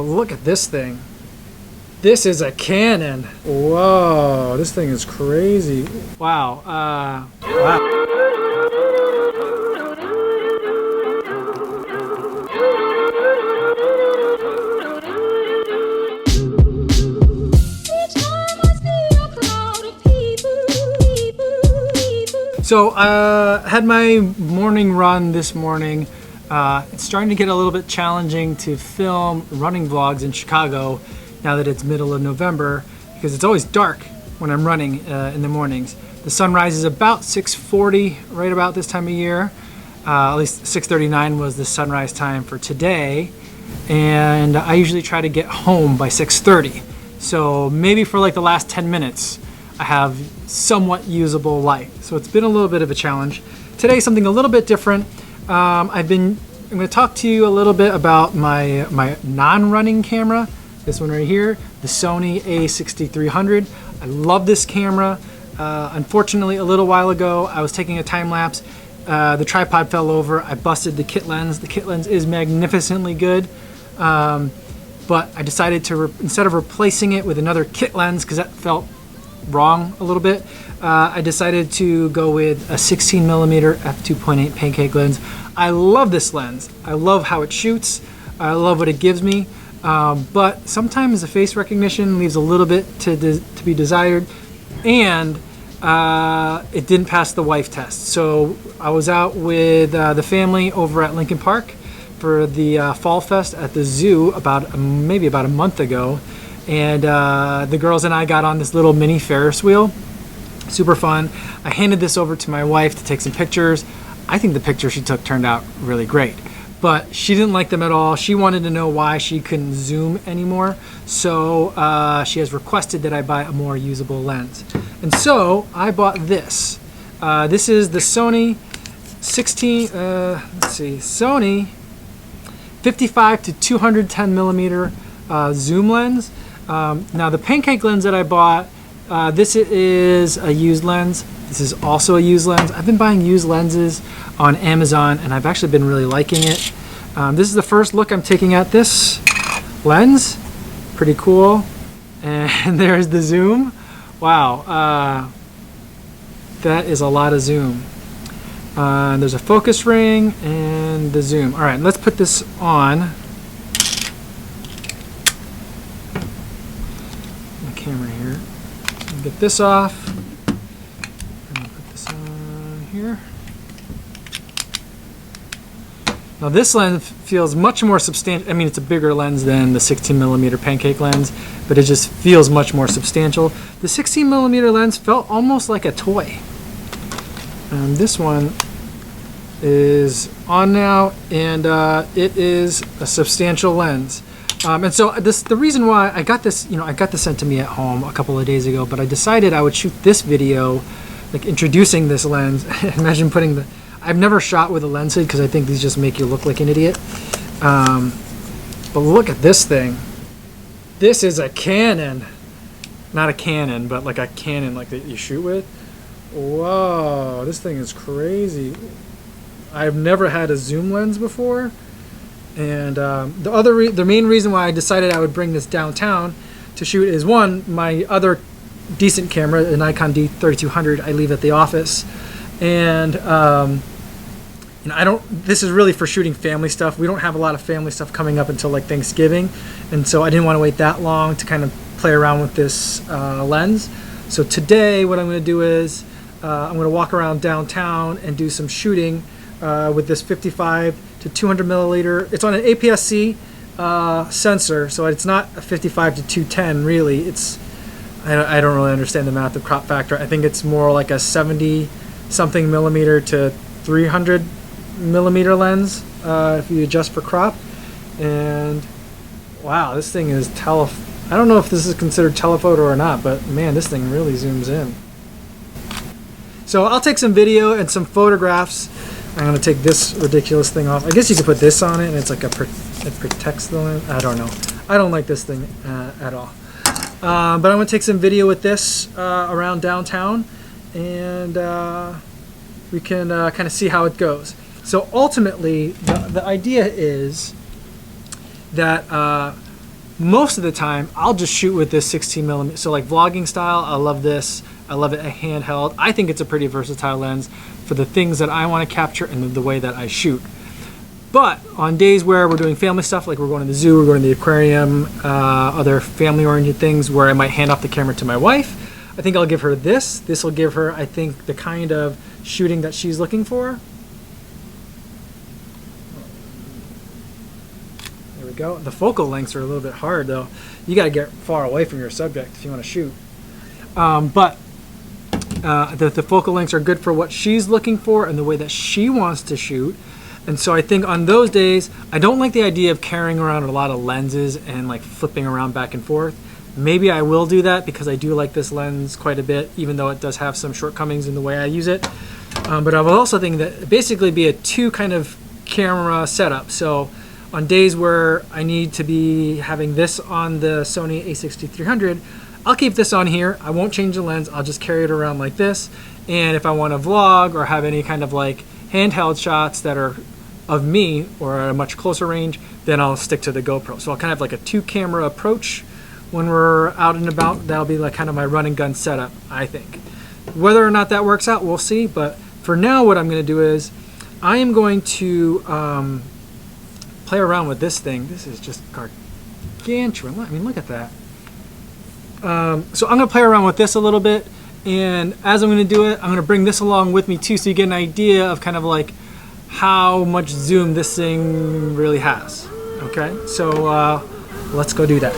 But look at this thing. This is a Canon. Whoa, this thing is crazy. Wow. Wow. So had my morning run this morning. It's starting to get a little bit challenging to film running vlogs in Chicago now that it's middle of November, because it's always dark when I'm running in the mornings. The sun rises about 6:40, right about this time of year. At least 6:39 was the sunrise time for today. And I usually try to get home by 6:30. So maybe for like the last 10 minutes, I have somewhat usable light. So it's been a little bit of a challenge. Today, something a little bit different. I'm going to talk to you a little bit about my non-running camera. This one right here, the Sony A6300. I love this camera. Unfortunately, a little while ago, I was taking a time lapse. The tripod fell over. I busted the kit lens. The kit lens is magnificently good. But I decided to, instead of replacing it with another kit lens, because that felt wrong a little bit, I decided to go with a 16mm f2.8 pancake lens. I love this lens. I love how it shoots. I love what it gives me. But sometimes the face recognition leaves a little bit to be desired, and it didn't pass the wife test. So I was out with the family over at Lincoln Park for the Fall Fest at the zoo maybe about a month ago. And the girls and I got on this little mini Ferris wheel. Super fun. I handed this over to my wife to take some pictures. I think the picture she took turned out really great, but she didn't like them at all. She wanted to know why she couldn't zoom anymore. So she has requested that I buy a more usable lens. And so I bought this. This is the Sony Sony 55 to 210 millimeter zoom lens. Now the pancake lens that I bought, this is a used lens. This is also a used lens. I've been buying used lenses on Amazon, and I've actually been really liking it. This is the first look I'm taking at this lens. Pretty cool. And there's the zoom. Wow, that is a lot of zoom. There's a focus ring and the zoom. All right, let's put this on. Camera here. Get this off. And I'll put this on here. Now this lens feels much more substantial. I mean, it's a bigger lens than the 16mm pancake lens, but it just feels much more substantial. The 16mm lens felt almost like a toy. This one is on now, and it is a substantial lens. And so the reason why I got this, I got this sent to me at home a couple of days ago, but I decided I would shoot this video, like introducing this lens. Imagine putting I've never shot with a lens hood because I think these just make you look like an idiot. But look at this thing. This is a Canon. Not a cannon, but like a cannon like that you shoot with. Whoa, this thing is crazy. I've never had a zoom lens before. And the main reason why I decided I would bring this downtown to shoot is, one, my other decent camera, the Nikon D3200, I leave at the office, and this is really for shooting family stuff. We don't have a lot of family stuff coming up until like Thanksgiving, and so I didn't want to wait that long to kind of play around with this lens. So today, what I'm going to do is I'm going to walk around downtown and do some shooting with this 55 to 200 milliliter. It's on an aps-c sensor, so it's not a 55 to 210 really. I don't really understand the math of crop factor. I think it's more like a 70 something millimeter to 300 millimeter lens if you adjust for crop. And wow, this thing is I don't know if this is considered telephoto or not, but man, this thing really zooms in. So I'll take some video and some photographs. I'm going to take this ridiculous thing off. I guess you could put this on it and it's like it protects the lens. I don't know. I don't like this thing at all. But I'm going to take some video with this around downtown, and we can kind of see how it goes. So ultimately, the idea is that most of the time I'll just shoot with this 16mm. So like vlogging style, I love this. I love it handheld. I think it's a pretty versatile lens for the things that I want to capture and the way that I shoot. But on days where we're doing family stuff, like we're going to the zoo, we're going to the aquarium, other family-oriented things where I might hand off the camera to my wife, I think I'll give her this. This will give her, I think, the kind of shooting that she's looking for. There we go. The focal lengths are a little bit hard, though. You got to get far away from your subject if you want to shoot. The focal lengths are good for what she's looking for and the way that she wants to shoot. And so I think on those days, I don't like the idea of carrying around a lot of lenses and like flipping around back and forth. Maybe I will do that because I do like this lens quite a bit, even though it does have some shortcomings in the way I use it. But I will also think that basically be a two kind of camera setup. So on days where I need to be having this on the Sony A6300, I'll keep this on here. I won't change the lens. I'll just carry it around like this. And if I want to vlog or have any kind of like handheld shots that are of me or at a much closer range, then I'll stick to the GoPro. So I'll kind of have like a two camera approach when we're out and about. That'll be like kind of my run and gun setup, I think. Whether or not that works out, we'll see. But for now, what I'm going to do is I am going to play around with this thing. This is just gargantuan. I mean, look at that. So I'm going to play around with this a little bit. And as I'm going to do it, I'm going to bring this along with me too, so you get an idea of kind of like how much zoom this thing really has. Okay, so let's go do that.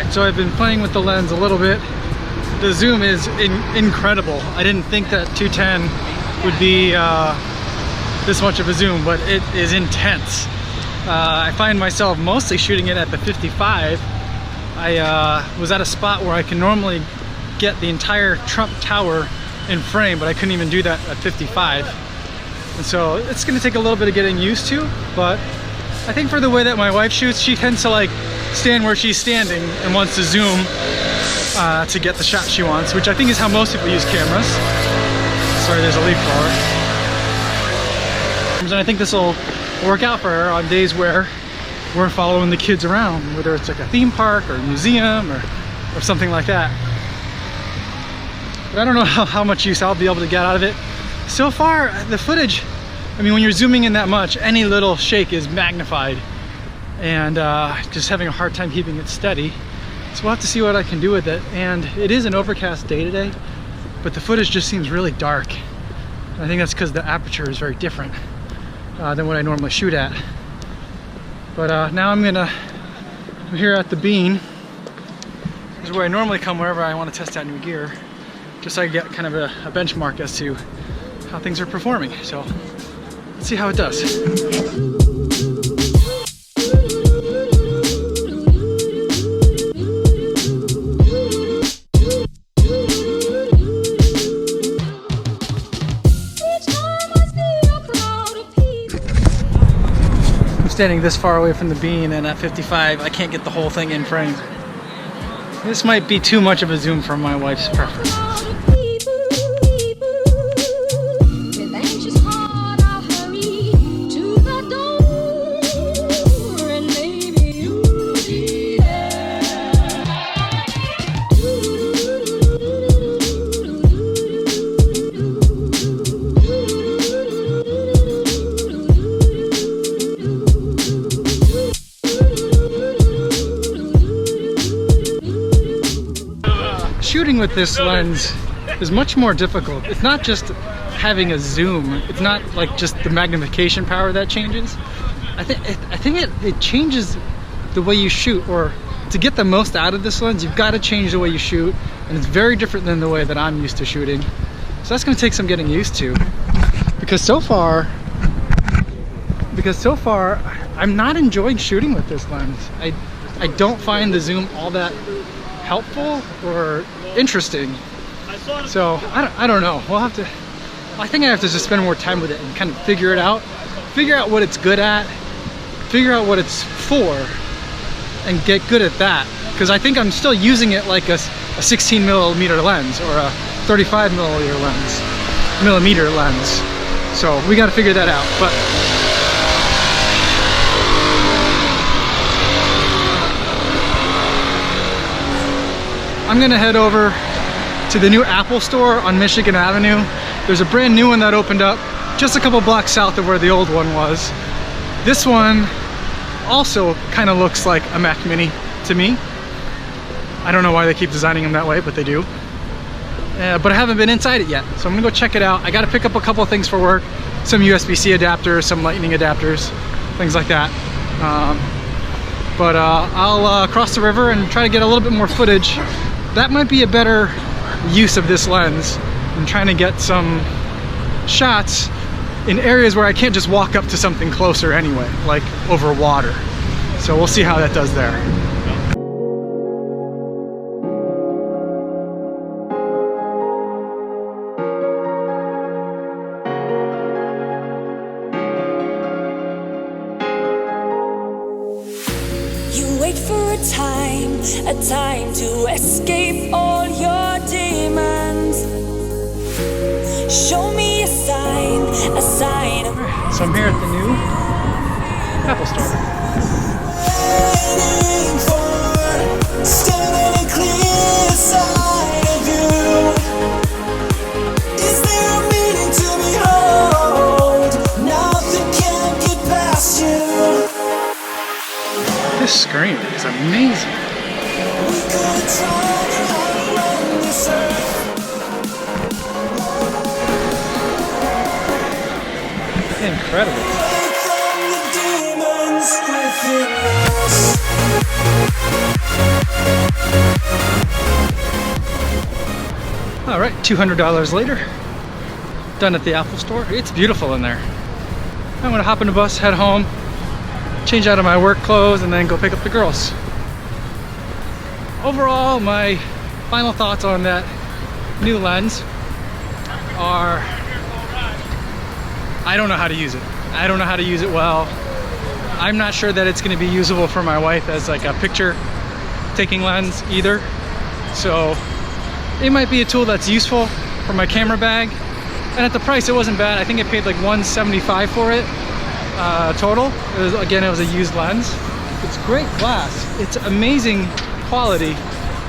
So I've been playing with the lens a little bit. The zoom is incredible. I didn't think that 210 would be this much of a zoom, but it is intense. I find myself mostly shooting it at the 55. I was at a spot where I can normally get the entire Trump Tower in frame, but I couldn't even do that at 55. And so it's gonna take a little bit of getting used to, but I think for the way that my wife shoots, she tends to like stand where she's standing and wants to zoom to get the shot she wants, which I think is how most people use cameras. Sorry, there's a leaf blower. And I think this will work out for her on days where we're following the kids around, whether it's like a theme park or a museum or something like that. But I don't know how much use I'll be able to get out of it. So far, the footage, I mean, when you're zooming in that much, any little shake is magnified. And just having a hard time keeping it steady. So we'll have to see what I can do with it. And it is an overcast day today, but the footage just seems really dark. And I think that's because the aperture is very different than what I normally shoot at. But now I'm here at the Bean. This is where I normally come whenever I want to test out new gear, just so I get kind of a benchmark as to how things are performing. So let's see how it does. Standing this far away from the Bean, and at 55 I can't get the whole thing in frame. This might be too much of a zoom for my wife's preference. Shooting with this lens is much more difficult. It's not just having a zoom. It's not like just the magnification power that changes. I think it changes the way you shoot, or to get the most out of this lens, you've got to change the way you shoot, and it's very different than the way that I'm used to shooting. So that's going to take some getting used to, because so far I'm not enjoying shooting with this lens. I don't find the zoom all that helpful, or interesting. So I don't know. We'll have to. I think I have to just spend more time with it and kind of figure it out. Figure out what it's good at. Figure out what it's for, and get good at that. Because I think I'm still using it like a 16 millimeter lens or a 35 millimeter lens. So we got to figure that out. But I'm gonna head over to the new Apple store on Michigan Avenue. There's a brand new one that opened up just a couple blocks south of where the old one was. This one also kind of looks like a Mac Mini to me. I don't know why they keep designing them that way, but they do. But I haven't been inside it yet, so I'm gonna go check it out. I gotta pick up a couple of things for work, some USB-C adapters, some lightning adapters, things like that. I'll cross the river and try to get a little bit more footage. That might be a better use of this lens than trying to get some shots in areas where I can't just walk up to something closer anyway, like over water. So we'll see how that does there. You wait for a time to escape all your demons. Show me a sign of. So I'm here at the new Apple store. Waiting for, standing a clear side of you. Is there a meaning to behold? Nothing can get past you. This screen is amazing. We could try to outrun this earth. Incredible. From the demons within us. All right, $200 later, done at the Apple store. It's beautiful in there. I'm gonna hop in the bus, head home, change out of my work clothes, and then go pick up the girls. Overall, my final thoughts on that new lens are, I don't know how to use it. I don't know how to use it well. I'm not sure that it's gonna be usable for my wife as like a picture taking lens either. So it might be a tool that's useful for my camera bag. And at the price, it wasn't bad. I think I paid like $175 for it total. It was a used lens. It's great glass. It's amazing quality.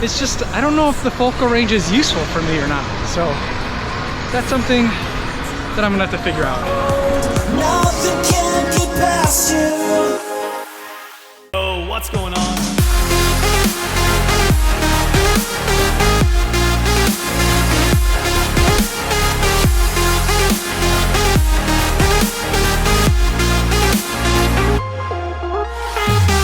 It's just, I don't know if the focal range is useful for me or not. So that's something that I'm gonna have to figure out. Nothing can get past you. Oh, what's going on?